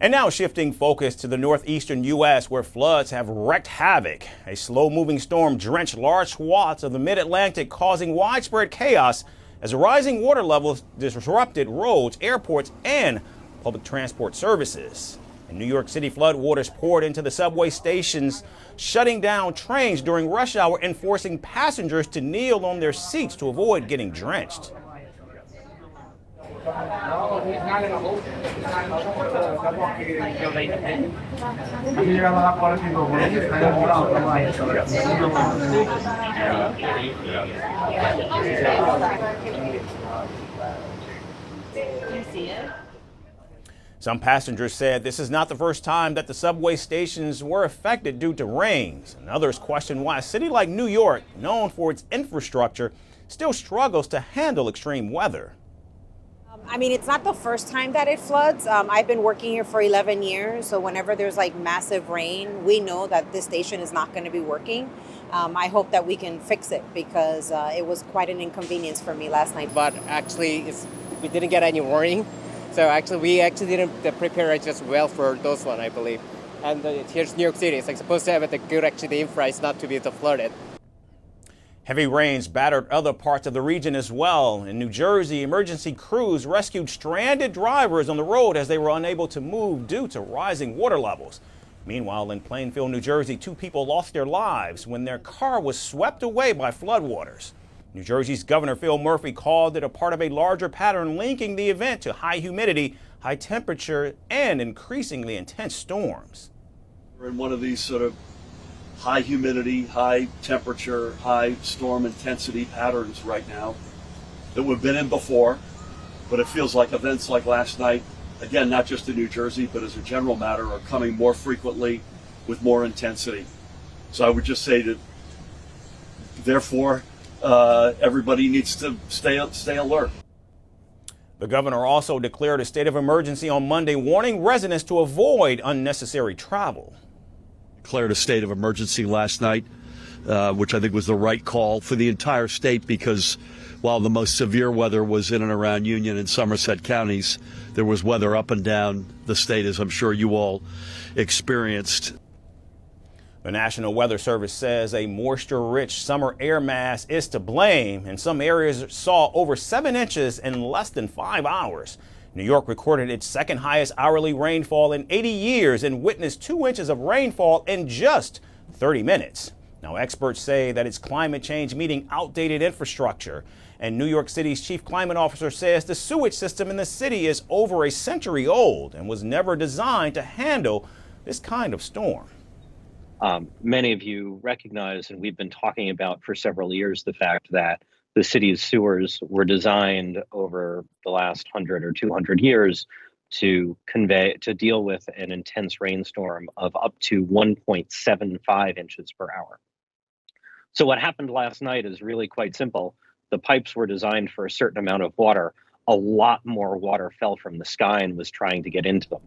And now shifting focus to the northeastern U.S. where floods have wreaked havoc. A slow-moving storm drenched large swaths of the mid-Atlantic, causing widespread chaos as the rising water levels disrupted roads, airports, and public transport services. In New York City, floodwaters poured into the subway stations, shutting down trains during rush hour and forcing passengers to kneel on their seats to avoid getting drenched. Some passengers said this is not the first time that the subway stations were affected due to rains, and others question why a city like New York, known for its infrastructure, still struggles to handle extreme weather. I mean, it's not the first time that it floods. I've been working here for 11 years, so whenever there's like massive rain, we know that this station is not going to be working. I hope that we can fix it because it was quite an inconvenience for me last night. But actually, we didn't get any warning, so we didn't prepare just well for those one, I believe. And here's New York City. It's like supposed to have the good infra is not to be flooded. Heavy rains battered other parts of the region as well. In New Jersey, emergency crews rescued stranded drivers on the road as they were unable to move due to rising water levels. Meanwhile, in Plainfield, New Jersey, 2 people lost their lives when their car was swept away by floodwaters. New Jersey's Governor Phill called it a part of a larger pattern linking the event to high humidity, high temperature, and increasingly intense storms. We're in one of these sort of high humidity, high temperature, high storm intensity patterns right now that we've been in before, but it feels like events like last night, again, not just in New Jersey, but as a general matter, are coming more frequently with more intensity. So I would just say that, therefore, everybody needs to stay alert. The governor also declared a state of emergency on Monday, warning residents to avoid unnecessary travel. Declared a state of emergency last night, which I think was the right call for the entire state because while the most severe weather was in and around Union and Somerset counties, there was weather up and down the state, as I'm sure you all experienced. The National Weather Service says a moisture-rich summer air mass is to blame, and some areas saw over 7 inches in less than 5 hours. New York recorded its second highest hourly rainfall in 80 years and witnessed 2 inches of rainfall in just 30 minutes. Now, experts say that it's climate change meeting outdated infrastructure. And New York City's chief climate officer says the sewage system in the city is over a century old and was never designed to handle this kind of storm. Many of you recognize, and we've been talking about for several years, the fact that the city's sewers were designed over the last 100 or 200 years to deal with an intense rainstorm of up to 1.75 inches per hour. So what happened last night is really quite simple. The pipes were designed for a certain amount of water. A lot more water fell from the sky and was trying to get into them.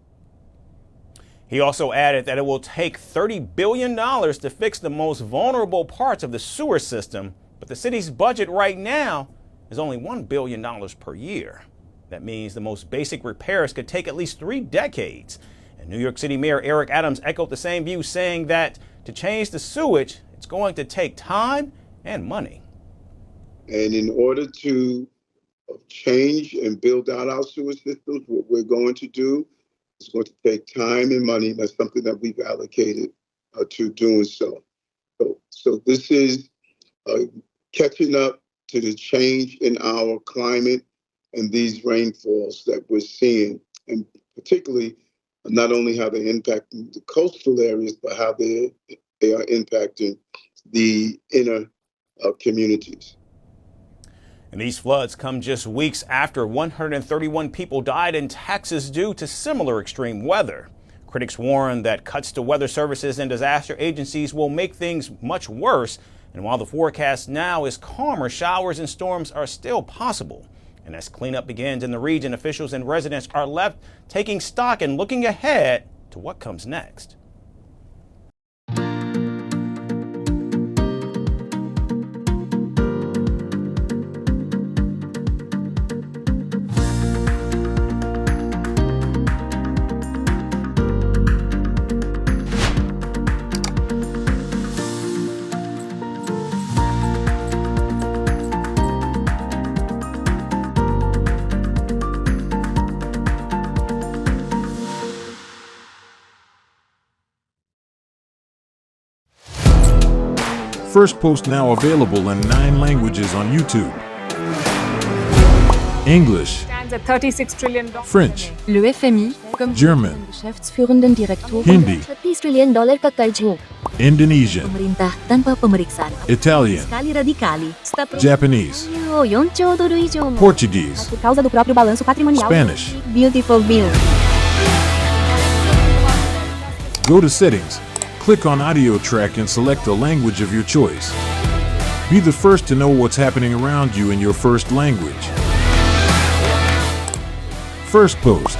He also added that it will take $30 billion to fix the most vulnerable parts of the sewer system, but the city's budget right now is only $1 billion per year. That means the most basic repairs could take at least 3 decades. And New York City Mayor Eric Adams echoed the same view, saying that to change the sewage, it's going to take time and money. And in order to change and build out our sewer systems, what we're going to do is going to take time and money. That's something that we've allocated to doing so. So this is catching up to the change in our climate and these rainfalls that we're seeing, and particularly not only how they're impacting the coastal areas, but how they are impacting the inner communities. And these floods come just weeks after 131 people died in Texas due to similar extreme weather. Critics warn that cuts to weather services and disaster agencies will make things much worse. And while the forecast now is calmer, showers and storms are still possible. And as cleanup begins in the region, officials and residents are left taking stock and looking ahead to what comes next. Firstpost now available in 9 languages on YouTube. English, Stands at $36 trillion. French, Le FMI, comme German, Geschäftsführenden Direktor, Hindi, $30 trillion kakarjo. Indonesian, Pemerintah tanpa pemeriksaan. Italian, Kali radikali. Japanese, 4 兆ドル以上も Portuguese, por causa do próprio balanço patrimonial. Spanish. Beautiful bill. Go to Settings, click on Audio Track and select the language of your choice. Be the first to know what's happening around you in your first language. Firstpost.